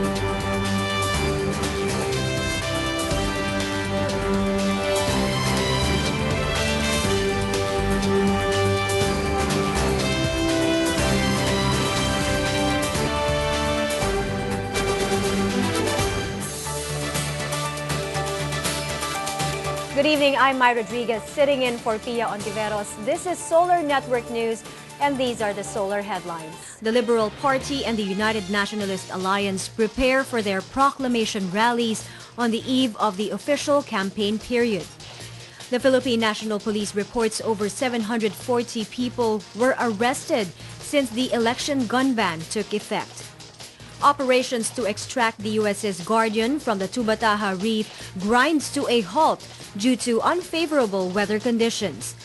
Good evening, I'm Mai Rodriguez, sitting in for Pia Ontiveros. This is Solar Network News, and these are the Solar headlines. The Liberal Party and the United Nationalist Alliance prepare for their proclamation rallies on the eve of the official campaign period. The Philippine National Police reports over 740 people were arrested since the election gun ban took effect. Operations to extract the USS Guardian from the Tubataha Reef grinds to a halt due to unfavorable weather conditions.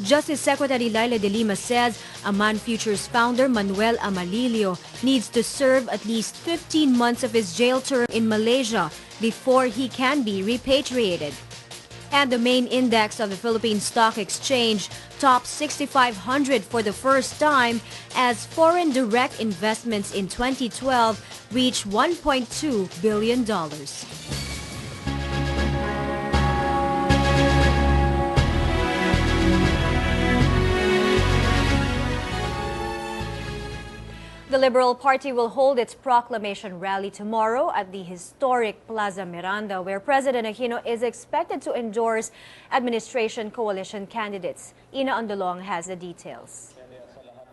Justice Secretary Laila de Lima says Aman Futures founder Manuel Amalilio needs to serve at least 15 months of his jail term in Malaysia before he can be repatriated. And the main index of the Philippine Stock Exchange topped 6,500 for the first time as foreign direct investments in 2012 reached $1.2 billion. The Liberal Party will hold its proclamation rally tomorrow at the historic Plaza Miranda, where President Aquino is expected to endorse administration coalition candidates. Ina Andolong has the details.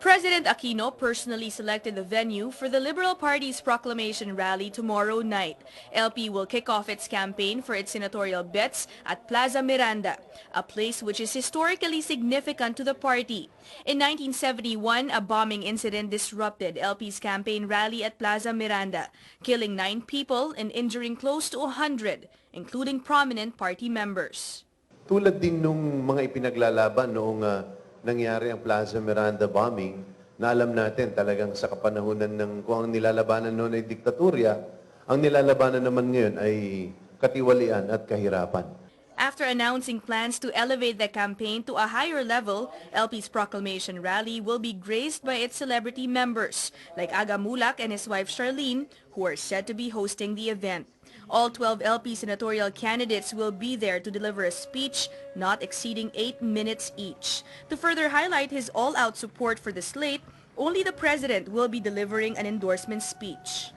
President Aquino personally selected the venue for the Liberal Party's proclamation rally tomorrow night. LP will kick off its campaign for its senatorial bets at Plaza Miranda, a place which is historically significant to the party. In 1971, a bombing incident disrupted LP's campaign rally at Plaza Miranda, killing 9 people and injuring close to 100, including prominent party members. Tulad din nung mga ipinaglalaban noong nangyari ang Plaza Miranda bombing, na alam natin talagang sa kapanahunan ng kung ang nilalabanan noon ay diktatorya, ang nilalabanan naman ngayon ay katiwalian at kahirapan. After announcing plans to elevate the campaign to a higher level, LP's proclamation rally will be graced by its celebrity members, like Aga Mulak and his wife Charlene, who are said to be hosting the event. All 12 LP senatorial candidates will be there to deliver a speech not exceeding 8 minutes each. To further highlight his all-out support for the slate, only the president will be delivering an endorsement speech.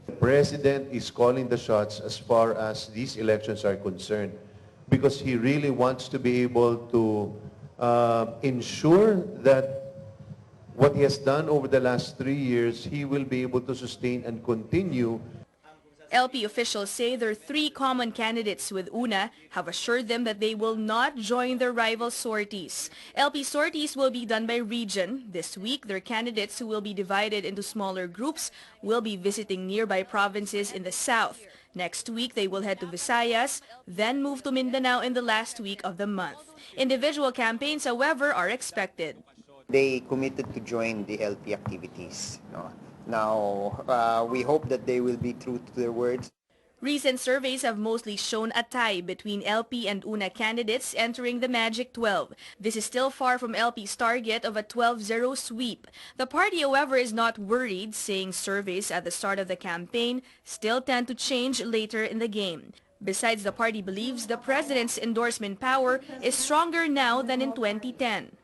The president is calling the shots as far as these elections are concerned because he really wants to be able to ensure that what he has done over the last 3 years, he will be able to sustain and continue. LP officials say their 3 common candidates with UNA have assured them that they will not join their rival sorties. LP sorties will be done by region. This week, their candidates, who will be divided into smaller groups, will be visiting nearby provinces in the south. Next week, they will head to Visayas, then move to Mindanao in the last week of the month. Individual campaigns, however, are expected. They committed to join the LP activities. Now, we hope that they will be true to their words. Recent surveys have mostly shown a tie between LP and UNA candidates entering the Magic 12. This is still far from LP's target of a 12-0 sweep. The party, however, is not worried, saying surveys at the start of the campaign still tend to change later in the game. Besides, the party believes the president's endorsement power is stronger now than in 2010.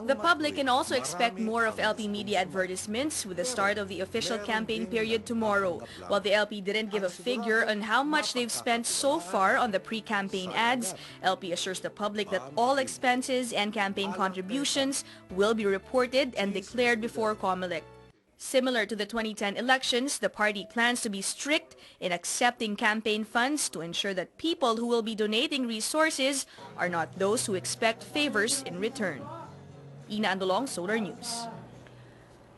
The public can also expect more of LP media advertisements with the start of the official campaign period tomorrow. While the LP didn't give a figure on how much they've spent so far on the pre-campaign ads, LP assures the public that all expenses and campaign contributions will be reported and declared before COMELEC. Similar to the 2010 elections, the party plans to be strict in accepting campaign funds to ensure that people who will be donating resources are not those who expect favors in return. Ina Andolong, Solar News.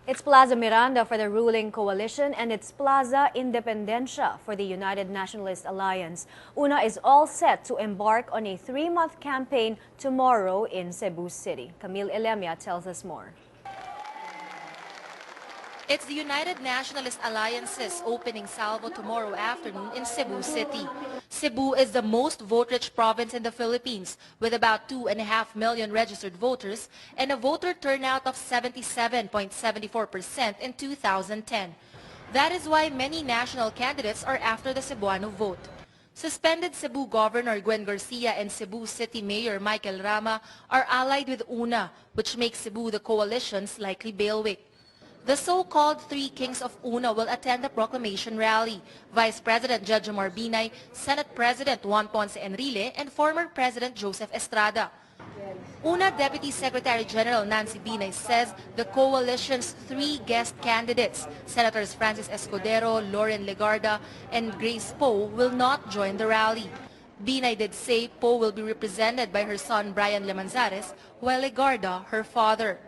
It's Plaza Miranda for the ruling coalition and it's Plaza Independencia for the United Nationalist Alliance. UNA is all set to embark on a 3-month campaign tomorrow in Cebu City. Camille Elemia tells us more. It's the United Nationalist Alliance's opening salvo tomorrow afternoon in Cebu City. Cebu is the most vote-rich province in the Philippines with about 2.5 million registered voters and a voter turnout of 77.74% in 2010. That is why many national candidates are after the Cebuano vote. Suspended Cebu Governor Gwen Garcia and Cebu City Mayor Michael Rama are allied with UNA, which makes Cebu the coalition's likely bailiwick. The so-called Three Kings of UNA will attend the proclamation rally. Vice President Jejomar Binay, Senate President Juan Ponce Enrile, and former President Joseph Estrada. UNA Deputy Secretary General Nancy Binay says the coalition's three guest candidates, Senators Francis Escudero, Lauren Legarda, and Grace Poe, will not join the rally. Binay did say Poe will be represented by her son Brian Lemanzares, while Legarda, her father.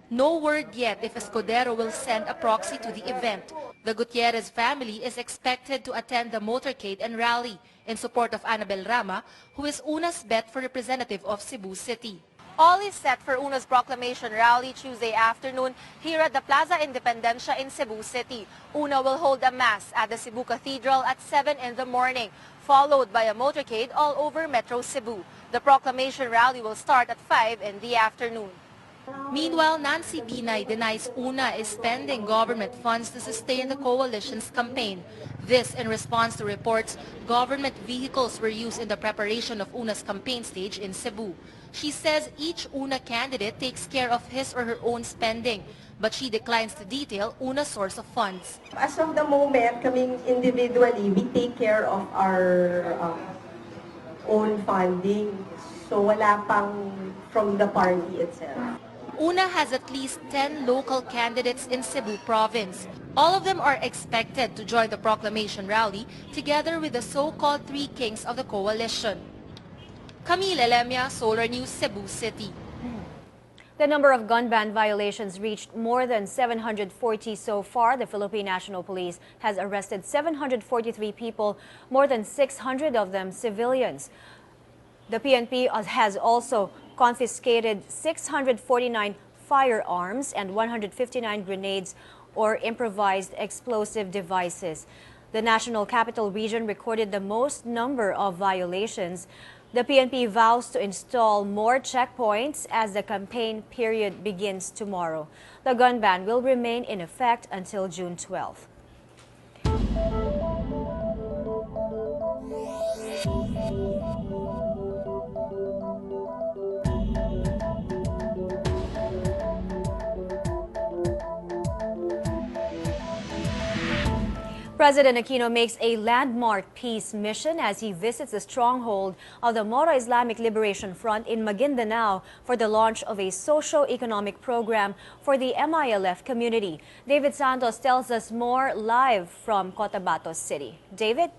No word yet if Escudero will send a proxy to the event. The Gutierrez family is expected to attend the motorcade and rally in support of Annabel Rama, who is UNA's bet for representative of Cebu City. All is set for UNA's proclamation rally Tuesday afternoon here at the Plaza Independencia in Cebu City. UNA will hold a mass at the Cebu Cathedral at 7 in the morning, followed by a motorcade all over Metro Cebu. The proclamation rally will start at 5 in the afternoon. Meanwhile, Nancy Binay denies UNA is spending government funds to sustain the coalition's campaign. This in response to reports government vehicles were used in the preparation of UNA's campaign stage in Cebu. She says each UNA candidate takes care of his or her own spending, but she declines to detail UNA's source of funds. As of the moment, coming individually, we take care of our own funding. So wala pang from the party itself. UNA has at least 10 local candidates in Cebu province. All of them are expected to join the proclamation rally together with the so-called Three Kings of the coalition. Camille Elemia, Solar News, Cebu City. The number of gun ban violations reached more than 740 so far. The Philippine National Police has arrested 743 people, more than 600 of them civilians. The PNP has also confiscated 649 firearms and 159 grenades or improvised explosive devices. The National Capital Region recorded the most number of violations. The PNP vows to install more checkpoints as the campaign period begins tomorrow. The gun ban will remain in effect until June 12. President Aquino makes a landmark peace mission as he visits the stronghold of the Moro Islamic Liberation Front in Maguindanao for the launch of a socio-economic program for the MILF community. David Santos tells us more live from Cotabato City. David?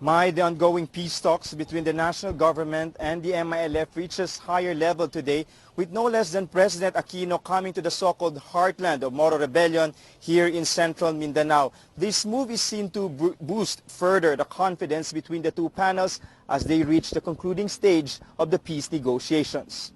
The ongoing peace talks between the national government and the MILF reaches higher level today, with no less than President Aquino coming to the so-called heartland of Moro rebellion here in central Mindanao. This move is seen to boost further the confidence between the two panels as they reach the concluding stage of the peace negotiations.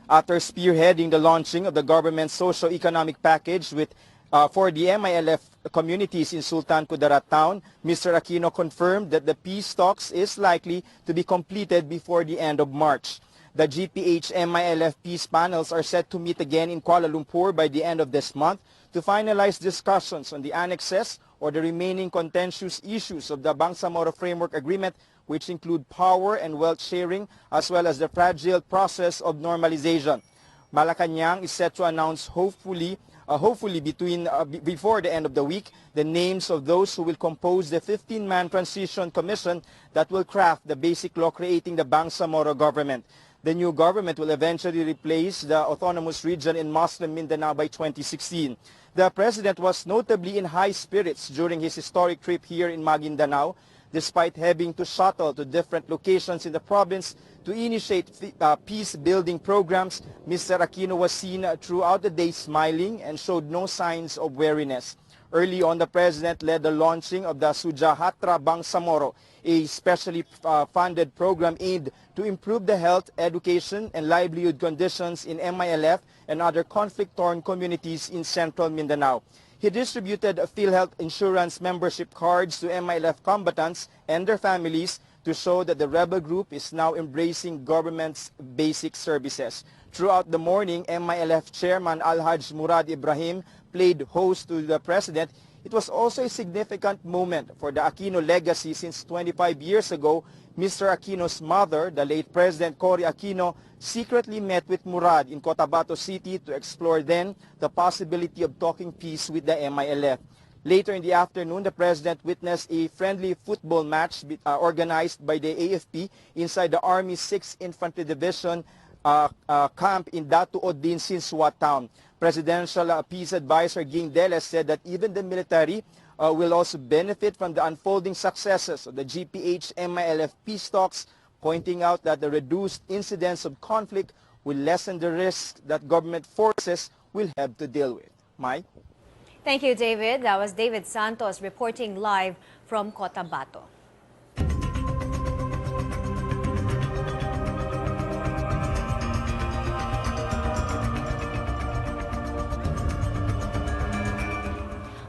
After spearheading the launching of the government's socio-economic package for the MILF communities in Sultan Kudarat town, Mr. Aquino confirmed that the peace talks is likely to be completed before the end of March. The GPH MILF peace panels are set to meet again in Kuala Lumpur by the end of this month to finalize discussions on the annexes or the remaining contentious issues of the Bangsamoro Framework Agreement, which include power and wealth sharing as well as the fragile process of normalization. Malacanang is set to announce hopefully before the end of the week the names of those who will compose the 15-man transition commission that will craft the basic law creating the Bangsamoro government. The new government will eventually replace the autonomous region in Muslim Mindanao by 2016. The president was notably in high spirits during his historic trip here in Maguindanao, despite having to shuttle to different locations in the province to initiate peace-building programs. Mr. Aquino was seen throughout the day smiling and showed no signs of weariness. Early on, the president led the launching of the Sujahatra Bangsamoro, a specially funded program aimed to improve the health, education, and livelihood conditions in MILF and other conflict-torn communities in central Mindanao. He distributed PhilHealth insurance membership cards to MILF combatants and their families to show that the rebel group is now embracing government's basic services. Throughout the morning, MILF Chairman Alhaj Murad Ibrahim played host to the president, it was also a significant moment for the Aquino legacy since 25 years ago, Mr. Aquino's mother, the late President Cory Aquino, secretly met with Murad in Cotabato City to explore then the possibility of talking peace with the MILF. Later in the afternoon, the president witnessed a friendly football match organized by the AFP inside the Army's 6th Infantry Division camp in Datu Odin, Sinsua Town. Presidential Peace Advisor Ging Deles said that even the military will also benefit from the unfolding successes of the GPH-MILF peace talks, pointing out that the reduced incidence of conflict will lessen the risk that government forces will have to deal with. Mai? Thank you, David. That was David Santos reporting live from Cotabato.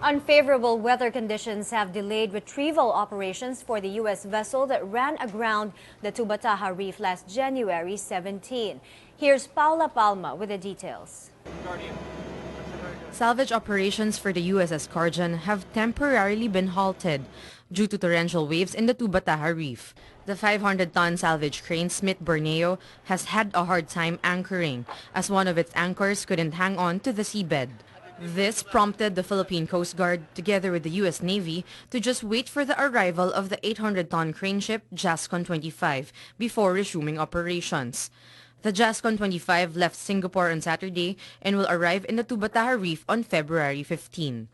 Unfavorable weather conditions have delayed retrieval operations for the U.S. vessel that ran aground the Tubataha Reef last January 17. Here's Paula Palma with the details. Salvage operations for the USS Guardian have temporarily been halted due to torrential waves in the Tubataha Reef. The 500-ton salvage crane Smith Borneo has had a hard time anchoring as one of its anchors couldn't hang on to the seabed. This prompted the Philippine Coast Guard, together with the U.S. Navy, to just wait for the arrival of the 800-ton crane ship JASCON 25 before resuming operations. The JASCON 25 left Singapore on Saturday and will arrive in the Tubataha Reef on February 15.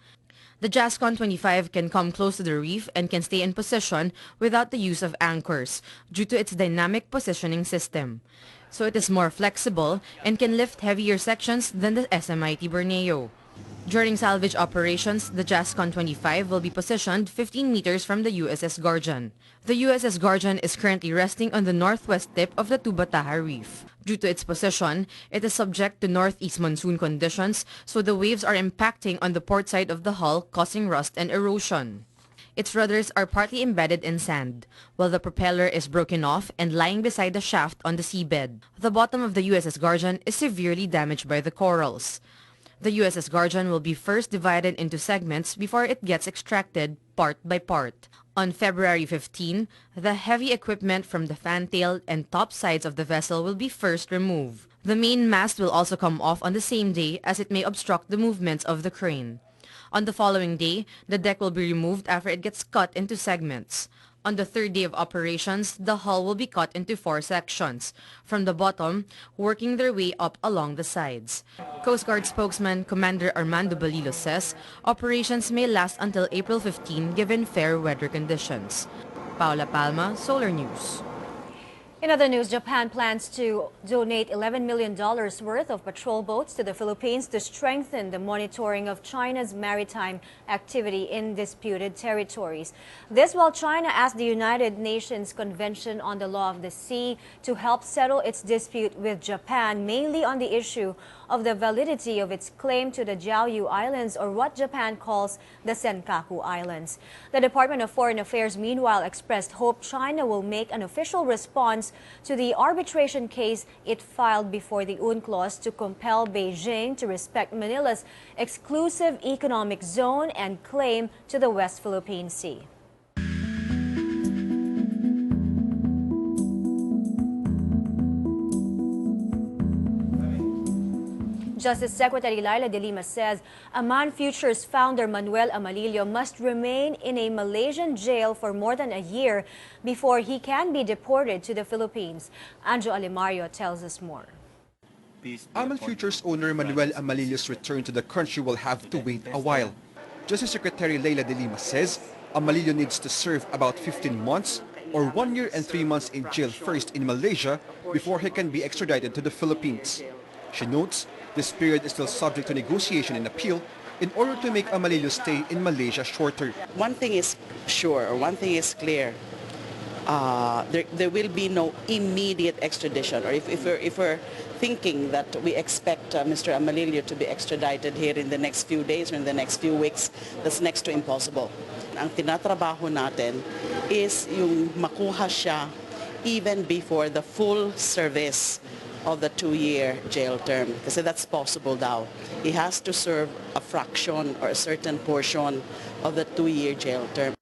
The JASCON 25 can come close to the reef and can stay in position without the use of anchors due to its dynamic positioning system. So it is more flexible and can lift heavier sections than the SMIT Borneo. During salvage operations, the JASCON 25 will be positioned 15 meters from the USS Guardian. The USS Guardian is currently resting on the northwest tip of the Tubataha Reef. Due to its position, it is subject to northeast monsoon conditions, so the waves are impacting on the port side of the hull, causing rust and erosion. Its rudders are partly embedded in sand, while the propeller is broken off and lying beside the shaft on the seabed. The bottom of the USS Guardian is severely damaged by the corals. The USS Guardian will be first divided into segments before it gets extracted part by part. On February 15, the heavy equipment from the fantail and top sides of the vessel will be first removed. The main mast will also come off on the same day as it may obstruct the movements of the crane. On the following day, the deck will be removed after it gets cut into segments. On the third day of operations, the hull will be cut into 4 sections, from the bottom, working their way up along the sides. Coast Guard spokesman Commander Armando Balilo says operations may last until April 15 given fair weather conditions. Paula Palma, Solar News. In other news, Japan plans to donate $11 million worth of patrol boats to the Philippines to strengthen the monitoring of China's maritime activity in disputed territories. This while China asked the United Nations Convention on the Law of the Sea to help settle its dispute with Japan, mainly on the issue of the validity of its claim to the Diaoyu Islands, or what Japan calls the Senkaku Islands. The Department of Foreign Affairs meanwhile expressed hope China will make an official response to the arbitration case it filed before the UNCLOS to compel Beijing to respect Manila's exclusive economic zone and claim to the West Philippine Sea. Justice Secretary Laila de Lima says Aman Futures founder Manuel Amalillo must remain in a Malaysian jail for more than a year before he can be deported to the Philippines. Anjo Alimario tells us more. Aman Futures owner Manuel Amalillo's return to the country will have to wait a while. Justice Secretary Laila de Lima says Amalillo needs to serve about 15 months or 1 year and 3 months in jail first in Malaysia before he can be extradited to the Philippines. She notes this period is still subject to negotiation and appeal in order to make Amalillo's stay in Malaysia shorter. One thing is sure, or one thing is clear, there will be no immediate extradition. Or if we're thinking that we expect Mr. Amalillo to be extradited here in the next few days or in the next few weeks, that's next to impossible. Ang tinatrabaho natin is yung makuha siya even before the full service of the 2-year jail term. Kasi that's possible daw. He has to serve a fraction or a certain portion of the 2-year jail term.